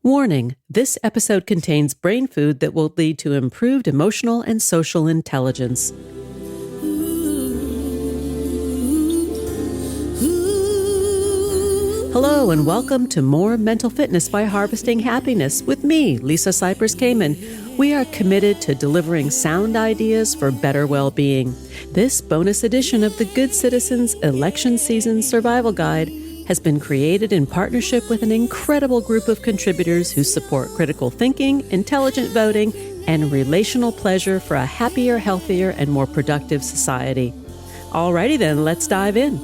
Warning, this episode contains brain food that will lead to improved emotional and social intelligence. Hello and welcome to More Mental Fitness by Harvesting Happiness with me, Lisa Cypers-Kamen. We are committed to delivering sound ideas for better well-being. This bonus edition of the Good Citizens Election Season Survival Guide has been created in partnership with an incredible group of contributors who support critical thinking, intelligent voting, and relational pleasure for a happier, healthier, and more productive society. Alrighty then, let's dive in.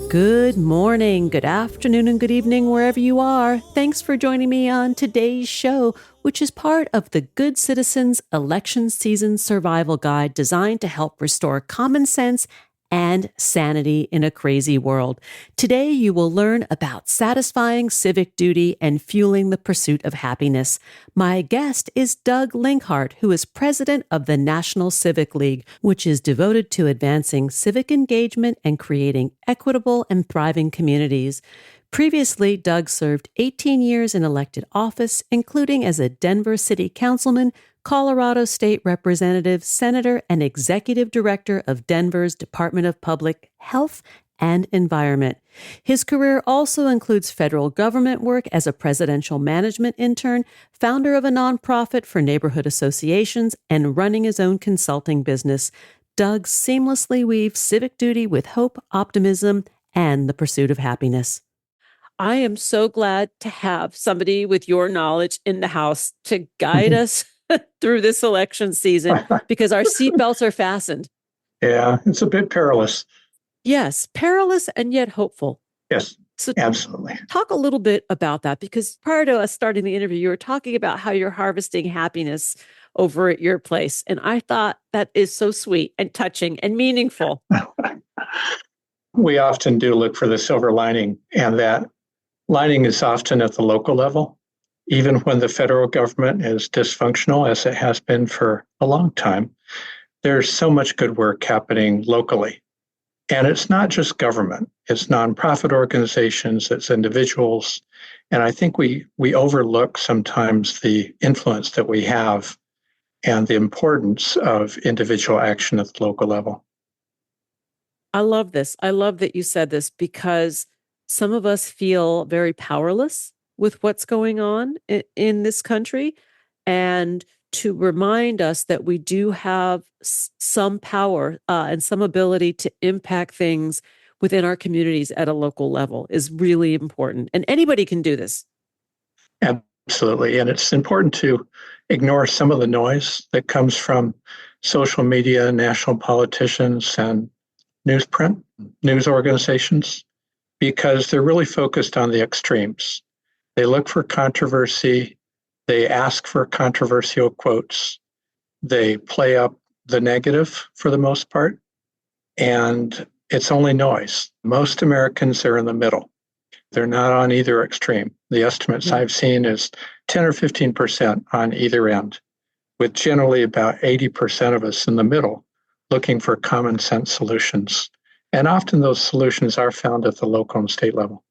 Good morning, good afternoon, and good evening wherever you are. Thanks for joining me on today's show, which is part of the Good Citizens Election Season Survival Guide designed to help restore common sense and sanity in a crazy world. Today, you will learn about satisfying civic duty and fueling the pursuit of happiness. My guest is Doug Linkhart, who is president of the National Civic League, which is devoted to advancing civic engagement and creating equitable and thriving communities. Previously, Doug served 18 years in elected office, including as a Denver City Councilman, Colorado State Representative, Senator, and Executive Director of Denver's Department of Public Health and Environment. His career also includes federal government work as a presidential management intern, founder of a nonprofit for neighborhood associations, and running his own consulting business. Doug seamlessly weaves civic duty with hope, optimism, and the pursuit of happiness. I am so glad to have somebody with your knowledge in the house to guide us through this election season because our seatbelts are fastened. Yeah, it's a bit perilous. Yes, perilous and yet hopeful. Yes, so absolutely. Talk a little bit about that, because prior to us starting the interview, you were talking about how you're harvesting happiness over at your place. And I thought that is so sweet and touching and meaningful. We often do look for the silver lining, and that lining is often at the local level. Even when the federal government is dysfunctional, as it has been for a long time, there's so much good work happening locally. And it's not just government, it's nonprofit organizations, it's individuals. And I think we overlook sometimes the influence that we have and the importance of individual action at the local level. I love this. I love that you said this, because some of us feel very powerless with what's going on in this country, and to remind us that we do have some power and some ability to impact things within our communities at a local level is really important. And anybody can do this. Absolutely. And it's important to ignore some of the noise that comes from social media, national politicians, and newsprint, news organizations, because they're really focused on the extremes. They look for controversy. They ask for controversial quotes. They play up the negative for the most part. And it's only noise. Most Americans are in the middle. They're not on either extreme. The estimates I've seen is 10 or 15% on either end, with generally about 80% of us in the middle looking for common sense solutions. And often those solutions are found at the local and state level.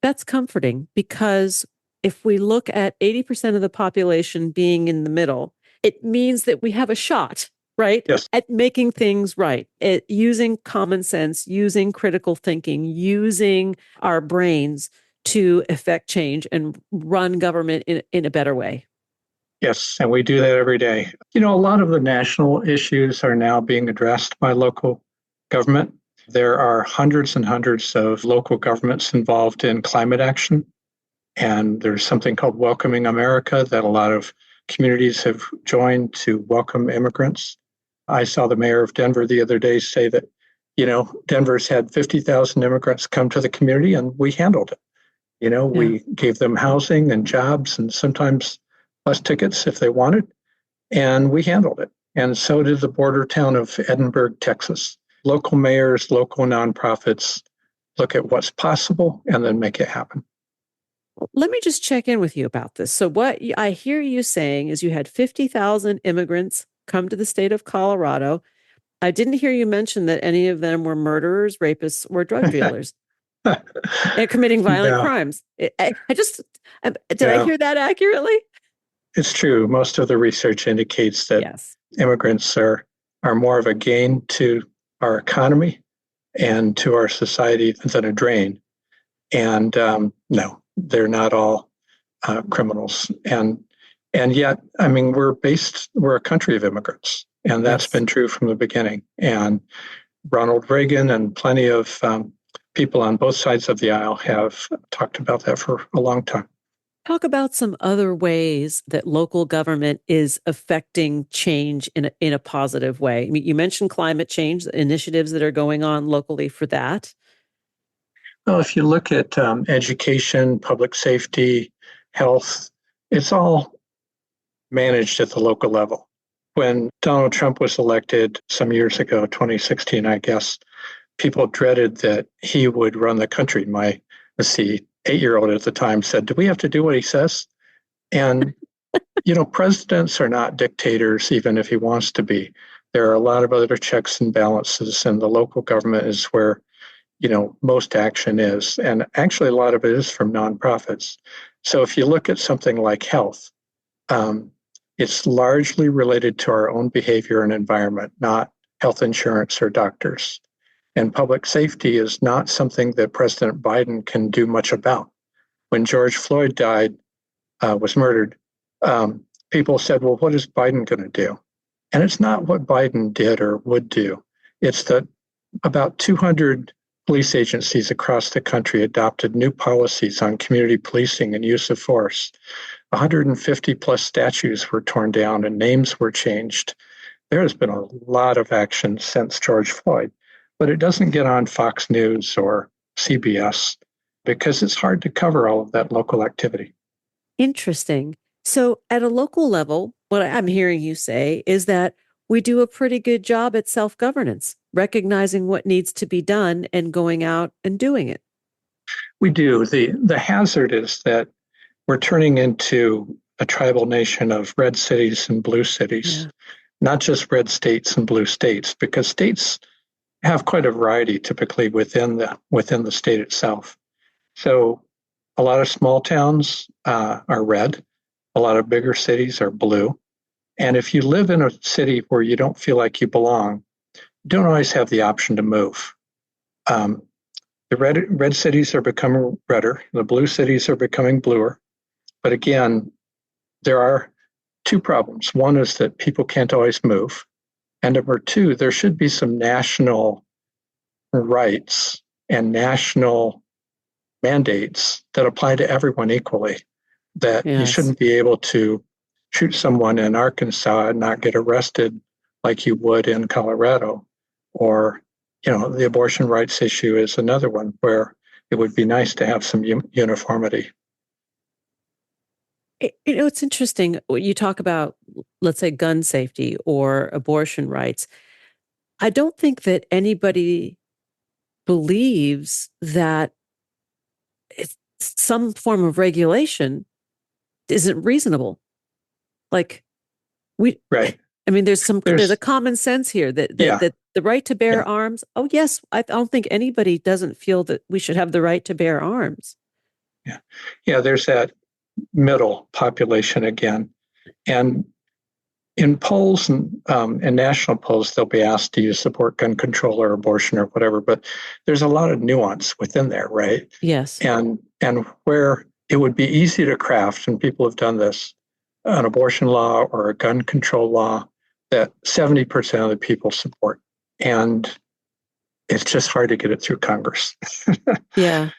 That's comforting, because if we look at 80% of the population being in the middle, it means that we have a shot, right? Yes. At making things right, using common sense, using critical thinking, using our brains to effect change and run government in a better way. Yes, and we do that every day. You know, a lot of the national issues are now being addressed by local government. There are hundreds and hundreds of local governments involved in climate action. And there's something called Welcoming America that a lot of communities have joined to welcome immigrants. I saw the mayor of Denver the other day say that, Denver's had 50,000 immigrants come to the community and we handled it. We gave them housing and jobs and sometimes bus tickets if they wanted, and we handled it. And so did the border town of Edinburgh, Texas. Local mayors, local nonprofits look at what's possible and then make it happen. Let me just check in with you about this. So what I hear you saying is you had 50,000 immigrants come to the state of Colorado. I didn't hear you mention that any of them were murderers, rapists, or drug dealers. And committing violent No, crimes. Did I no, hear that accurately? it's true. Most of the research indicates that Yes. immigrants are more of a gain to our economy and to our society than a drain. And no, they're not all criminals. And yet, I mean, we're a country of immigrants, and that's Yes. been true from the beginning. And Ronald Reagan and plenty of people on both sides of the aisle have talked about that for a long time. Talk about some other ways that local government is affecting change in a positive way. I mean, you mentioned climate change, the initiatives that are going on locally for that. Well, if you look at education, public safety, health, it's all managed at the local level. When Donald Trump was elected some years ago, 2016, I guess, people dreaded that he would run the country. My, let's see, 8-year-old at the time said, "Do we have to do what he says?" And, presidents are not dictators, even if he wants to be. There are a lot of other checks and balances, and the local government is where, most action is. And actually, a lot of it is from nonprofits. So if you look at something like health, um, it's largely related to our own behavior and environment, not health insurance or doctors. And public safety is not something that President Biden can do much about. When George Floyd was murdered, people said, well, what is Biden going to do? And it's not what Biden did or would do. It's that about 200 police agencies across the country adopted new policies on community policing and use of force. 150 plus statues were torn down and names were changed. There has been a lot of action since George Floyd, but it doesn't get on Fox News or CBS because it's hard to cover all of that local activity. Interesting. So, at a local level, what I'm hearing you say is that we do a pretty good job at self governance, recognizing what needs to be done and going out and doing it. We do. The hazard is that we're turning into a tribal nation of red cities and blue cities, Yeah. not just red states and blue states, because states have quite a variety typically within the state itself. So a lot of small towns are red, a lot of bigger cities are blue. And if you live in a city where you don't feel like you belong, you don't always have the option to move. Um, the red cities are becoming redder, the blue cities are becoming bluer. But again, there are two problems. One is that people can't always move. And number two, there should be some national rights and national mandates that apply to everyone equally. That you Yes. shouldn't be able to shoot someone in Arkansas and not get arrested like you would in Colorado. Or, the abortion rights issue is another one where it would be nice to have some uniformity. It's interesting when you talk about, let's say, gun safety or abortion rights. I don't think that anybody believes that some form of regulation isn't reasonable. Like we, Right. I mean, there's a There's, common sense here yeah, that the right to bear yeah, arms. Oh yes, I don't think anybody doesn't feel that we should have the right to bear arms. yeah. Yeah, there's that middle population again. And in polls and national polls, they'll be asked, do you support gun control or abortion or whatever? But there's a lot of nuance within there, right? Yes. And where it would be easy to craft, and people have done this, an abortion law or a gun control law that 70% of the people support. And it's just hard to get it through Congress. Yeah.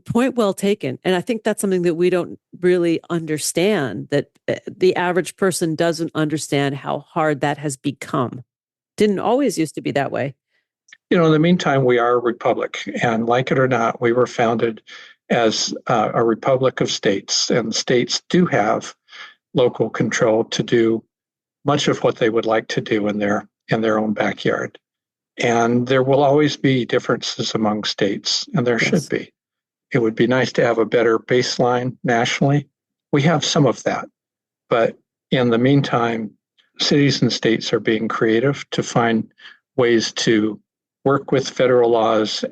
Point well taken. And I think that's something that we don't really understand, that the average person doesn't understand how hard that has become. Didn't always used to be that way. In the meantime, we are a republic. And like it or not, we were founded as a republic of states. And states do have local control to do much of what they would like to do in their own backyard. And there will always be differences among states, and there should Yes. be. It would be nice to have a better baseline nationally. We have some of that. But in the meantime, cities and states are being creative to find ways to work with federal laws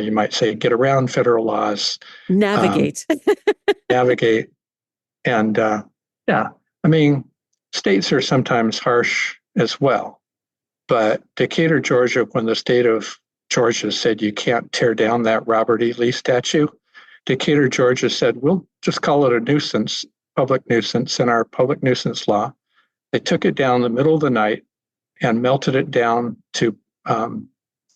you might say, get around federal laws, Navigate. navigate. And yeah, I mean, states are sometimes harsh as well. But Decatur, Georgia, when the state of Georgia said you can't tear down that Robert E. Lee statue, Decatur, Georgia said, we'll just call it a nuisance, public nuisance in our public nuisance law. They took it down in the middle of the night and melted it down to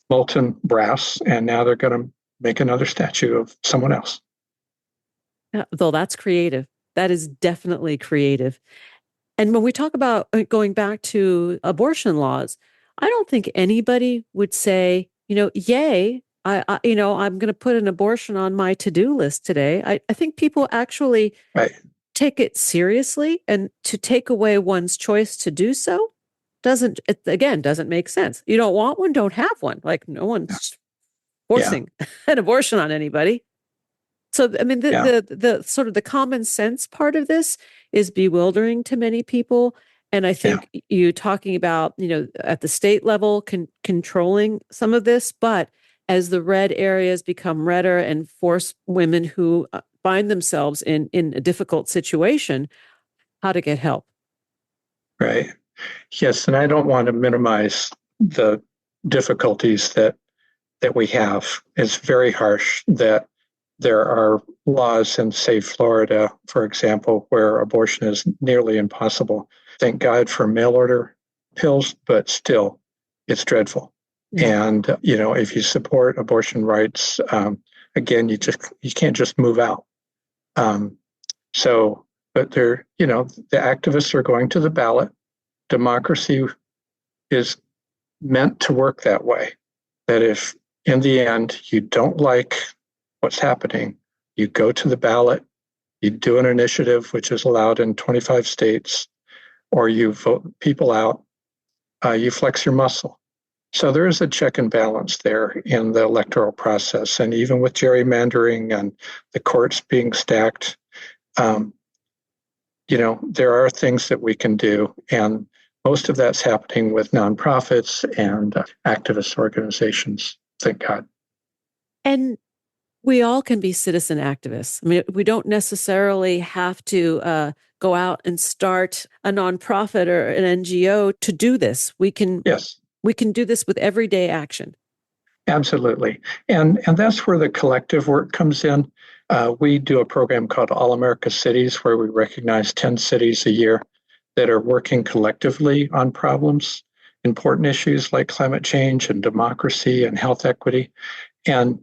molten brass. And now they're going to make another statue of someone else. Though that's creative. That is definitely creative. And when we talk about going back to abortion laws, I don't think anybody would say, yay, I'm going to put an abortion on my to-do list today. I think people actually take it seriously, and to take away one's choice to do so doesn't make sense. You don't want one, don't have one. Like, no one's forcing an abortion on anybody. So, I mean, the sort of the common sense part of this is bewildering to many people. And I think you talking about, at the state level, controlling some of this, but as the red areas become redder and force women who find themselves in a difficult situation, how to get help. Right. Yes. And I don't want to minimize the difficulties that we have. It's very harsh that there are laws in, say, Florida, for example, where abortion is nearly impossible. Thank God for mail order pills, but still, it's dreadful. Yeah. And, if you support abortion rights, again, you can't just move out. But the activists are going to the ballot. Democracy is meant to work that way, that if in the end you don't like what's happening, you go to the ballot, you do an initiative, which is allowed in 25 states, or you vote people out, you flex your muscle. So there is a check and balance there in the electoral process. And even with gerrymandering and the courts being stacked, there are things that we can do. And most of that's happening with nonprofits and activist organizations, thank God. And we all can be citizen activists. I mean, we don't necessarily have to go out and start a nonprofit or an NGO to do this. We can do this with everyday action. Absolutely. And that's where the collective work comes in. We do a program called All America Cities, where we recognize 10 cities a year that are working collectively on problems, important issues like climate change and democracy and health equity. And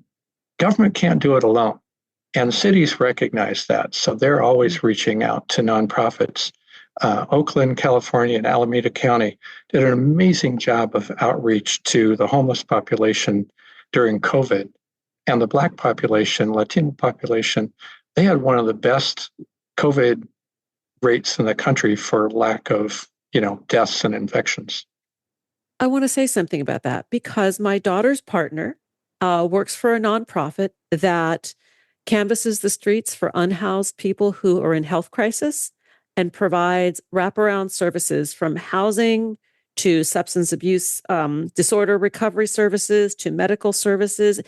government can't do it alone. And cities recognize that. So they're always reaching out to nonprofits. Oakland, California, and Alameda County did an amazing job of outreach to the homeless population during COVID. And the Black population, Latino population, they had one of the best COVID rates in the country for lack of, deaths and infections. I want to say something about that because my daughter's partner works for a nonprofit that canvasses the streets for unhoused people who are in health crisis and provides wraparound services from housing to substance abuse disorder recovery services to medical services,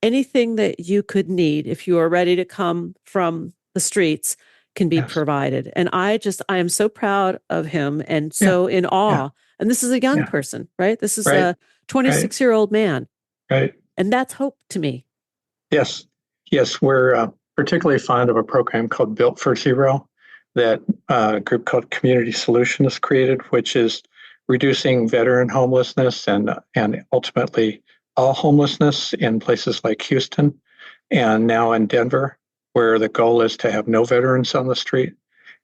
anything that you could need if you are ready to come from the streets can be provided. And I am so proud of him and so in awe. Yeah. And this is a young person, right? This is a 26-year-old man. Right. And that's hope to me. Yes. Yes. We're particularly fond of a program called Built for Zero that a group called Community Solutions created, which is reducing veteran homelessness and ultimately all homelessness in places like Houston and now in Denver, where the goal is to have no veterans on the street.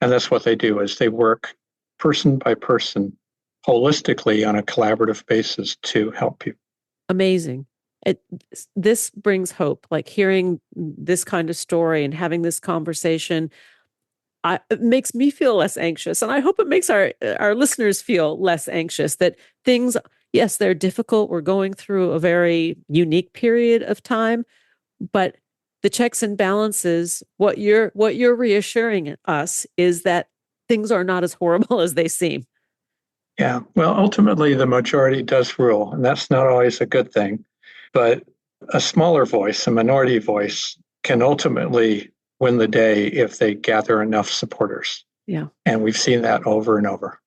And that's what they do, is they work person by person, holistically on a collaborative basis to help people. Amazing. This brings hope, like hearing this kind of story and having this conversation. It makes me feel less anxious. And I hope it makes our listeners feel less anxious that things, yes, they're difficult. We're going through a very unique period of time, but the checks and balances, what you're reassuring us is that things are not as horrible as they seem. Yeah. Well, ultimately, the majority does rule, and that's not always a good thing. But a smaller voice, a minority voice, can ultimately win the day if they gather enough supporters. Yeah. And we've seen that over and over.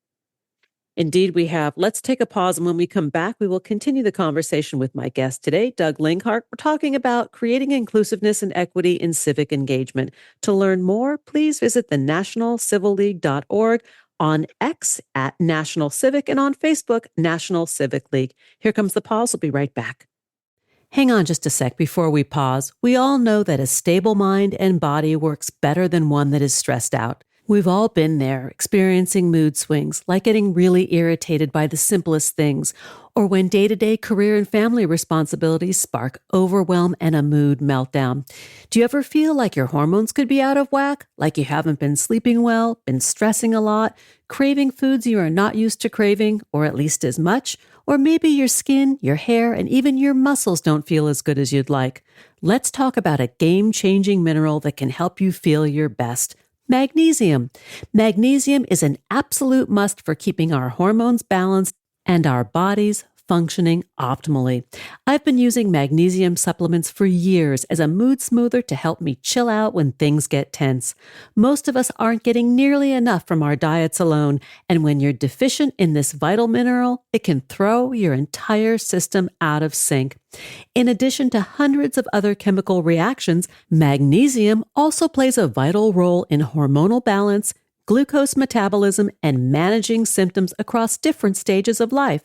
Indeed, we have. Let's take a pause. And when we come back, we will continue the conversation with my guest today, Doug Linkhart. We're talking about creating inclusiveness and equity in civic engagement. To learn more, please visit the nationalcivilleague.org, on X at National Civic, and on Facebook, National Civic League. Here comes the pause. We'll be right back. Hang on just a sec before we pause. We all know that a stable mind and body works better than one that is stressed out. We've all been there, experiencing mood swings, like getting really irritated by the simplest things, or when day-to-day career and family responsibilities spark overwhelm and a mood meltdown. Do you ever feel like your hormones could be out of whack? Like you haven't been sleeping well, been stressing a lot, craving foods you are not used to craving, or at least as much? Or maybe your skin, your hair, and even your muscles don't feel as good as you'd like. Let's talk about a game-changing mineral that can help you feel your best. Magnesium. Magnesium is an absolute must for keeping our hormones balanced and our bodies functioning optimally. I've been using magnesium supplements for years as a mood smoother to help me chill out when things get tense. Most of us aren't getting nearly enough from our diets alone, and when you're deficient in this vital mineral, it can throw your entire system out of sync. In addition to hundreds of other chemical reactions, magnesium also plays a vital role in hormonal balance, glucose metabolism, and managing symptoms across different stages of life.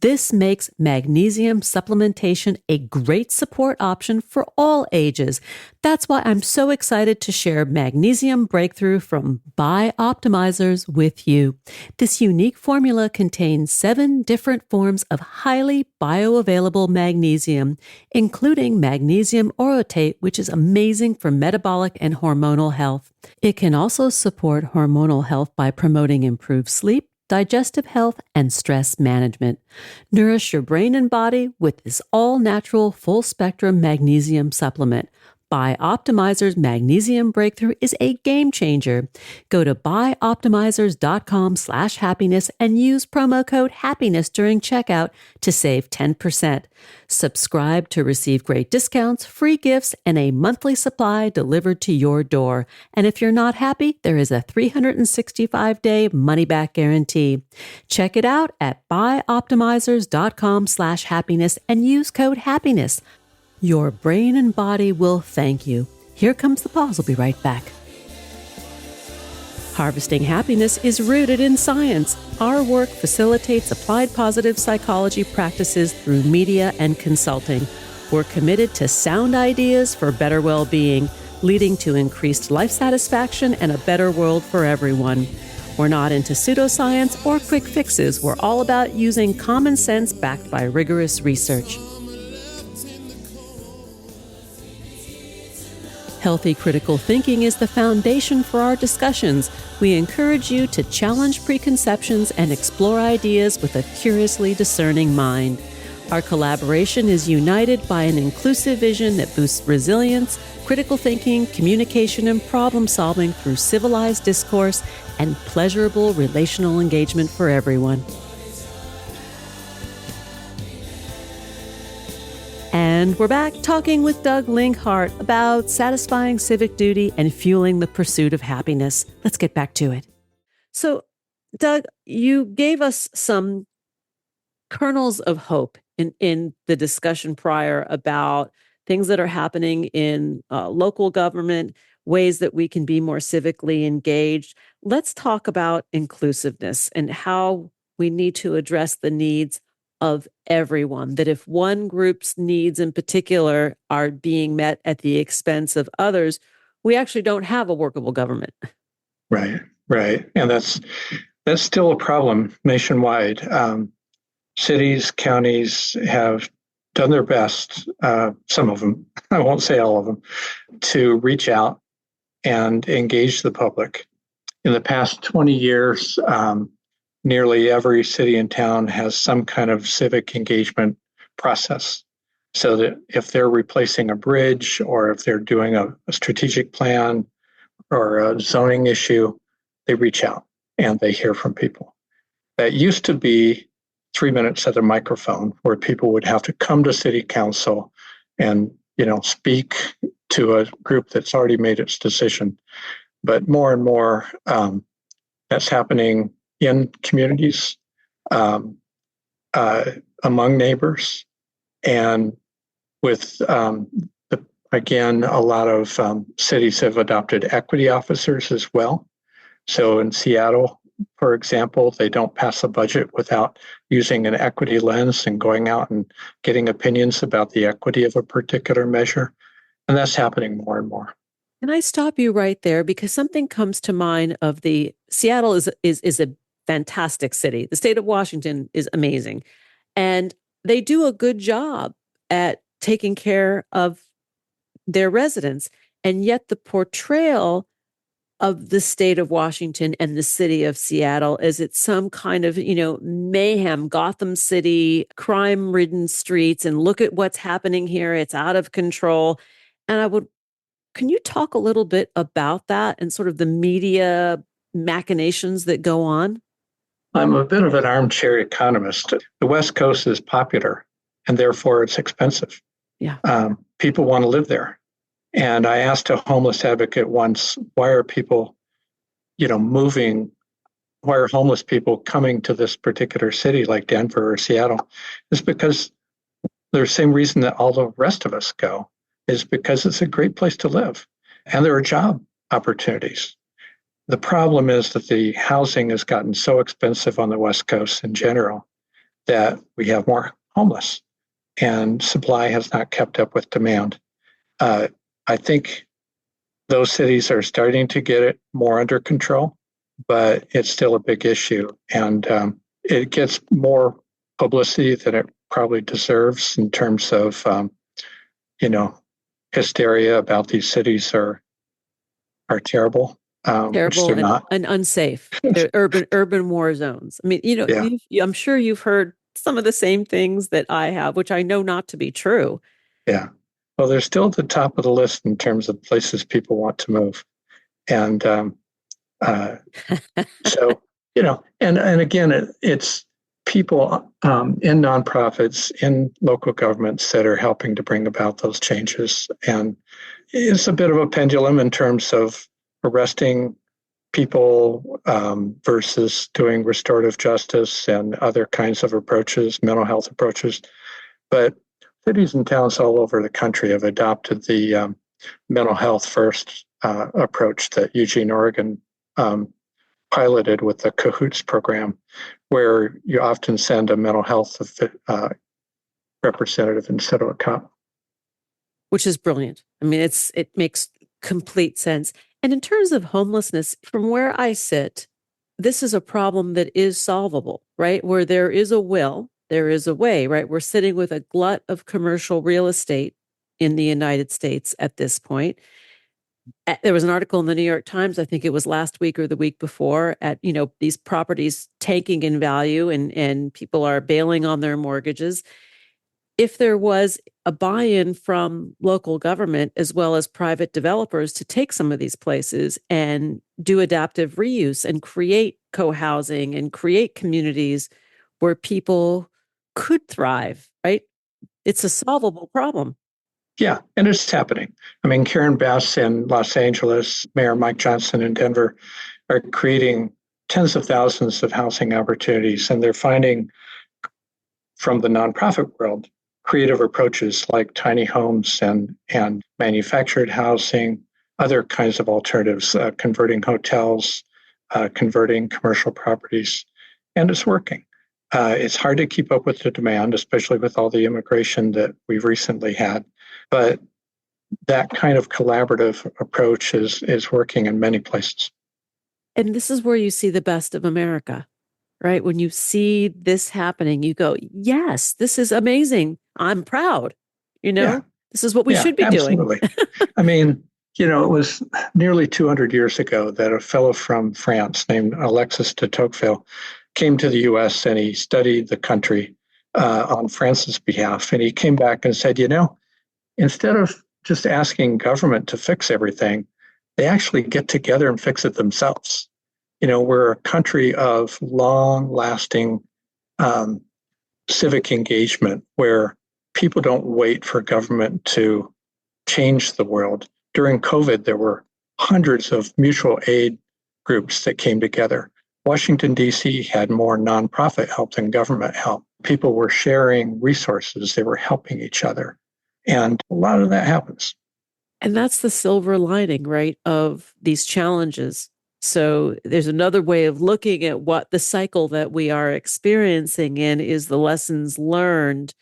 This makes magnesium supplementation a great support option for all ages. That's why I'm so excited to share Magnesium Breakthrough from Bioptimizers with you. This unique formula contains 7 different forms of highly bioavailable magnesium, including magnesium orotate, which is amazing for metabolic and hormonal health. It can also support hormonal health by promoting improved sleep, digestive health, and stress management. Nourish your brain and body with this all-natural, full-spectrum magnesium supplement. Bioptimizers Magnesium Breakthrough is a game changer. Go to bioptimizers.com/happiness and use promo code happiness during checkout to save 10%. Subscribe to receive great discounts, free gifts, and a monthly supply delivered to your door. And if you're not happy, there is a 365-day money-back guarantee. Check it out at bioptimizers.com/happiness and use code happiness. Your brain and body will thank you. Here comes the pause. We'll be right back. Harvesting Happiness is rooted in science. Our work facilitates applied positive psychology practices through media and consulting. We're committed to sound ideas for better well-being, leading to increased life satisfaction and a better world for everyone. We're not into pseudoscience or quick fixes. We're all about using common sense backed by rigorous research. Healthy critical thinking is the foundation for our discussions. We encourage you to challenge preconceptions and explore ideas with a curiously discerning mind. Our collaboration is united by an inclusive vision that boosts resilience, critical thinking, communication, and problem solving through civilized discourse and pleasurable relational engagement for everyone. And we're back talking with Doug Linkhart about satisfying civic duty and fueling the pursuit of happiness. Let's get back to it. So, Doug, you gave us some kernels of hope in the discussion prior about things that are happening in local government, ways that we can be more civically engaged. Let's talk about inclusiveness and how we need to address the needs of everyone, that if one group's needs in particular are being met at the expense of others, we actually don't have a workable government. Right. And that's still a problem nationwide. Cities, counties have done their best, some of them, I won't say all of them, to reach out and engage the public. In the past 20 years, nearly every city and town has some kind of civic engagement process. So that if they're replacing a bridge or if they're doing a strategic plan or a zoning issue, they reach out and they hear from people. That used to be 3 minutes at a microphone where people would have to come to city council and speak to a group that's already made its decision. But more and more, that's happening in communities, among neighbors, and with again, a lot of cities have adopted equity officers as well. So in Seattle, for example, they don't pass a budget without using an equity lens and going out and getting opinions about the equity of a particular measure. And that's happening more and more. Can I stop you right there? Because something comes to mind of Seattle is a fantastic city. The state of Washington is amazing. And they do a good job at taking care of their residents. And yet the portrayal of the state of Washington and the city of Seattle is it's some kind of, mayhem, Gotham City, crime-ridden streets, and look at what's happening here. It's out of control. And can you talk a little bit about that and sort of the media machinations that go on? I'm a bit of an armchair economist. The West Coast is popular, and therefore it's expensive. Yeah. People want to live there. And I asked a homeless advocate once, why are people, moving? Why are homeless people coming to this particular city like Denver or Seattle? It's because the same reason that all the rest of us go, is because it's a great place to live. And there are job opportunities. The problem is that the housing has gotten so expensive on the West Coast in general that we have more homeless, and supply has not kept up with demand. I think those cities are starting to get it more under control, but it's still a big issue. And it gets more publicity than it probably deserves in terms of, hysteria about these cities are terrible. Which they're not. And unsafe. They're urban war zones. I mean, Yeah. I'm sure you've heard some of the same things that I have, which I know not to be true. Yeah. Well, they're still at the top of the list in terms of places people want to move. And so, and again, it's people in nonprofits, in local governments that are helping to bring about those changes. And it's a bit of a pendulum in terms of arresting people versus doing restorative justice and other kinds of approaches, mental health approaches. But cities and towns all over the country have adopted the mental health first approach that Eugene, Oregon piloted with the CAHOOTS program, where you often send a mental health representative instead of a cop. Which is brilliant. I mean, it makes complete sense. And in terms of homelessness, from where I sit, this is a problem that is solvable, right? Where there is a will, there is a way, right? We're sitting with a glut of commercial real estate in the United States at this point. There was an article in the New York Times, I think it was last week or the week before, at these properties tanking in value and people are bailing on their mortgages. If there was a buy-in from local government as well as private developers to take some of these places and do adaptive reuse and create co-housing and create communities where people could thrive, right? It's a solvable problem. Yeah, and it's happening. I mean, Karen Bass in Los Angeles, Mayor Mike Johnson in Denver are creating tens of thousands of housing opportunities, and they're finding from the nonprofit world creative approaches like tiny homes and manufactured housing, other kinds of alternatives, converting hotels, converting commercial properties, and it's working. It's hard to keep up with the demand, especially with all the immigration that we've recently had. But that kind of collaborative approach is working in many places. And this is where you see the best of America, right? When you see this happening, you go, yes, this is amazing. I'm proud. Yeah. This is what we should be absolutely. doing. I mean, it was nearly 200 years ago that a fellow from France named Alexis de Tocqueville came to the U.S. and he studied the country on France's behalf. And he came back and said, instead of just asking government to fix everything, they actually get together and fix it themselves. We're a country of long-lasting civic engagement where people don't wait for government to change the world. During COVID, there were hundreds of mutual aid groups that came together. Washington, D.C. had more nonprofit help than government help. People were sharing resources, they were helping each other. And a lot of that happens. And that's the silver lining, right, of these challenges. So there's another way of looking at what the cycle that we are experiencing in is the lessons learned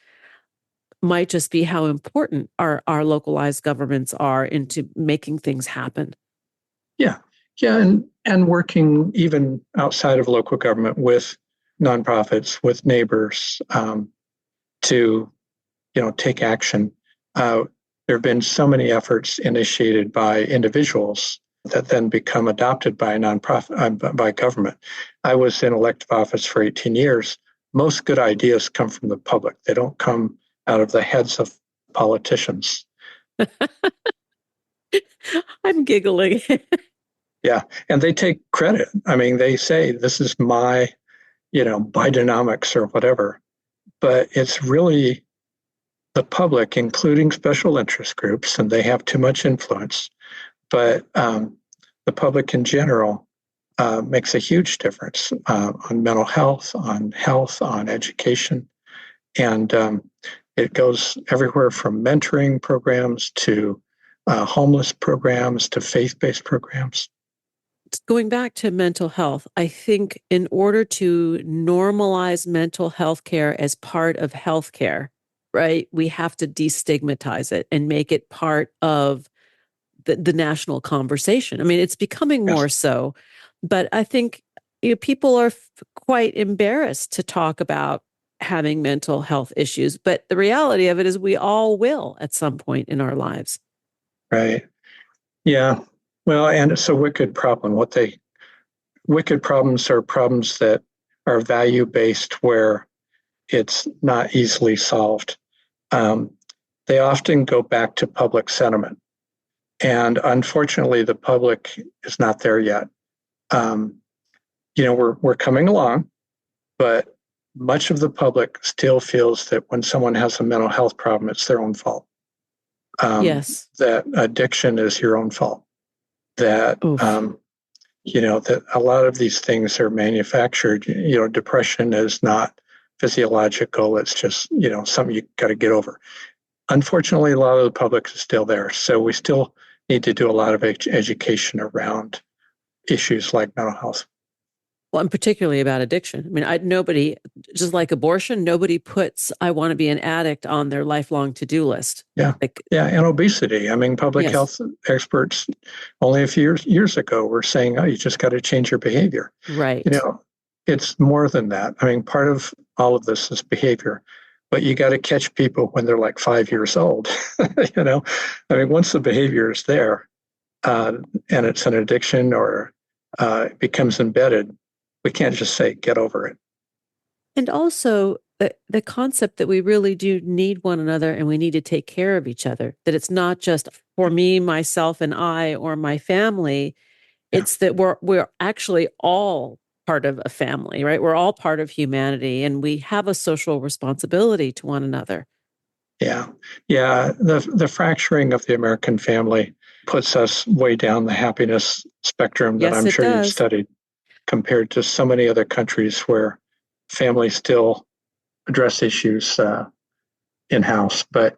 might just be how important our localized governments are into making things happen. Yeah. Yeah. And working even outside of local government with nonprofits, with neighbors to, take action. There have been so many efforts initiated by individuals that then become adopted by a nonprofit, by government. I was in elective office for 18 years. Most good ideas come from the public. They don't come out of the heads of politicians. I'm giggling. Yeah. And they take credit. I mean, they say, this is my, Bidenomics or whatever. But it's really the public, including special interest groups, and they have too much influence. But the public in general makes a huge difference on mental health, on education. And it goes everywhere from mentoring programs to homeless programs to faith-based programs. Going back to mental health, I think in order to normalize mental health care as part of healthcare, right, we have to destigmatize it and make it part of the national conversation. I mean, it's becoming more so, but I think people are quite embarrassed to talk about having mental health issues. But the reality of it is we all will at some point in our lives. Right. Yeah. Well, and it's a wicked problem. Wicked problems are problems that are value-based where it's not easily solved. They often go back to public sentiment. And unfortunately, the public is not there yet. We're coming along, but much of the public still feels that when someone has a mental health problem, it's their own fault. Yes. That addiction is your own fault. That that a lot of these things are manufactured. Depression is not physiological. It's just something you got to get over. Unfortunately, a lot of the public is still there, so we still need to do a lot of education around issues like mental health. Well, and particularly about addiction. I mean, nobody, just like abortion, nobody puts "I want to be an addict" on their lifelong to-do list. Yeah, and obesity. I mean, public health experts only a few years ago were saying, "Oh, you just got to change your behavior." Right. It's more than that. I mean, part of all of this is behavior, but you got to catch people when they're like 5 years old. I mean, once the behavior is there, and it's an addiction or it becomes embedded, we can't just say, get over it. And also the concept that we really do need one another and we need to take care of each other, that it's not just for me, myself, and I, or my family. It's that we're actually all part of a family, right? We're all part of humanity and we have a social responsibility to one another. Yeah. Yeah. The fracturing of the American family puts us way down the happiness spectrum that I'm sure you've studied, compared to so many other countries where families still address issues in-house. But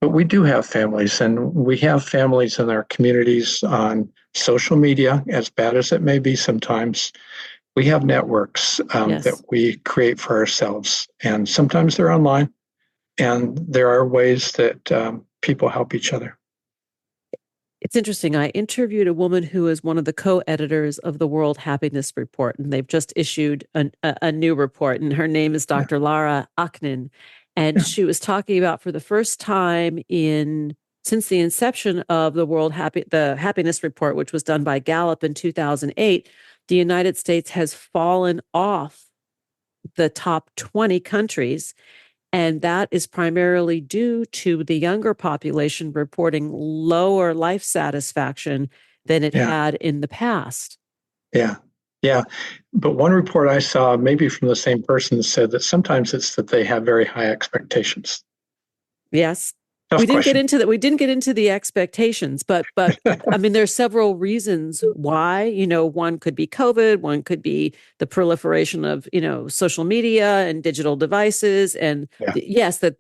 we do have families, and we have families in our communities on social media, as bad as it may be sometimes. We have networks that we create for ourselves, and sometimes they're online, and there are ways that people help each other. It's interesting. I interviewed a woman who is one of the co-editors of the World Happiness Report, and they've just issued a new report, and her name is Dr. Lara Aknin. And she was talking about, for the first time since the inception of the Happiness Report, which was done by Gallup in 2008, the United States has fallen off the top 20 countries. And that is primarily due to the younger population reporting lower life satisfaction than it had in the past. Yeah. Yeah. But one report I saw, maybe from the same person, said that sometimes it's that they have very high expectations. Yes. Tough We didn't get question. into that. We didn't get into the expectations, but I mean, there's several reasons why. One could be COVID, one could be the proliferation of social media and digital devices, and Yeah. yes, that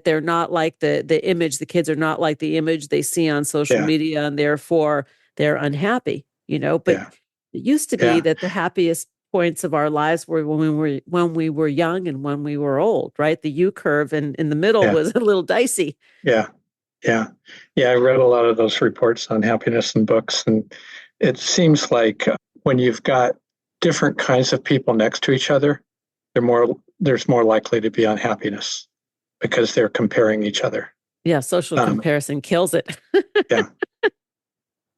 they're not like the image. The kids are not like the image they see on social Yeah. media, and therefore they're unhappy. But Yeah. it used to be Yeah. that the happiest points of our lives were when we were young and when we were old, right? The U curve and in the middle Yeah. was a little dicey. Yeah. Yeah. Yeah. I read a lot of those reports on happiness in books, and it seems like when you've got different kinds of people next to each other, there's more likely to be unhappiness because they're comparing each other. Yeah, social comparison kills it. Yeah.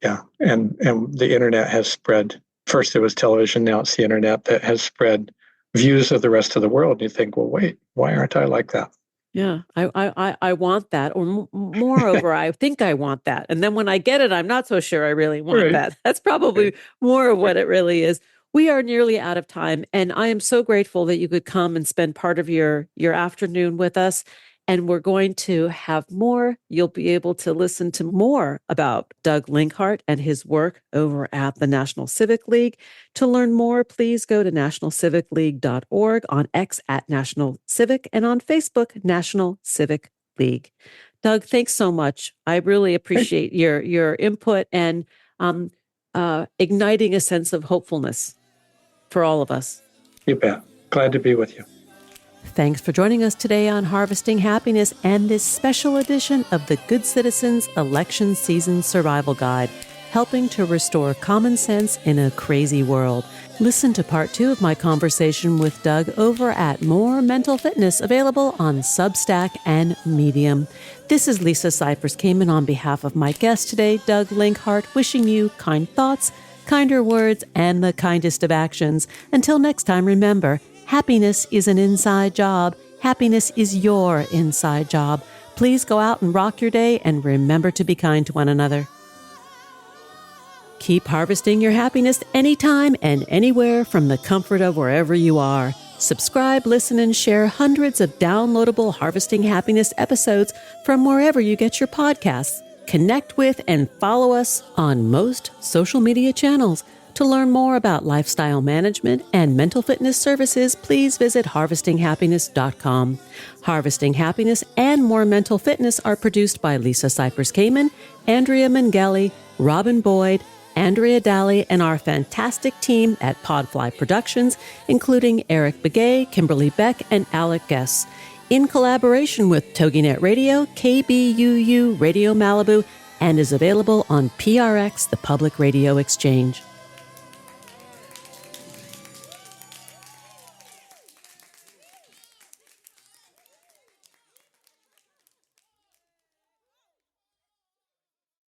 Yeah. And the internet has spread. First it was television, now it's the internet that has spread views of the rest of the world. You think, well, wait, why aren't I like that? Yeah, I want that, or moreover, I think I want that, and then when I get it, I'm not so sure I really want Right. that. That's probably more of what it really is. We are nearly out of time, and I am so grateful that you could come and spend part of your afternoon with us. And we're going to have more. You'll be able to listen to more about Doug Linkhart and his work over at the National Civic League. To learn more, please go to nationalcivicleague.org, on X at National Civic, and on Facebook, National Civic League. Doug, thanks so much. I really appreciate your input and igniting a sense of hopefulness for all of us. You bet. Glad to be with you. Thanks for joining us today on Harvesting Happiness and this special edition of the Good Citizens Election Season Survival Guide, helping to restore common sense in a crazy world. Listen to part 2 of my conversation with Doug over at More Mental Fitness, available on Substack and Medium. This is Lisa Cypers Kamen on behalf of my guest today, Doug Linkhart, wishing you kind thoughts, kinder words, and the kindest of actions. Until next time, remember, happiness is an inside job. Happiness is your inside job. Please go out and rock your day, and remember to be kind to one another. Keep harvesting your happiness anytime and anywhere from the comfort of wherever you are. Subscribe, listen, and share hundreds of downloadable Harvesting Happiness episodes from wherever you get your podcasts. Connect with and follow us on most social media channels. To learn more about lifestyle management and mental fitness services, please visit harvestinghappiness.com. Harvesting Happiness and More Mental Fitness are produced by Lisa Cypers Kamen, Andrea Mengele, Robin Boyd, Andrea Daly, and our fantastic team at Podfly Productions, including Eric Begay, Kimberly Beck, and Alec Guess. In collaboration with TogiNet Radio, KBUU Radio Malibu, and is available on PRX, the Public Radio Exchange.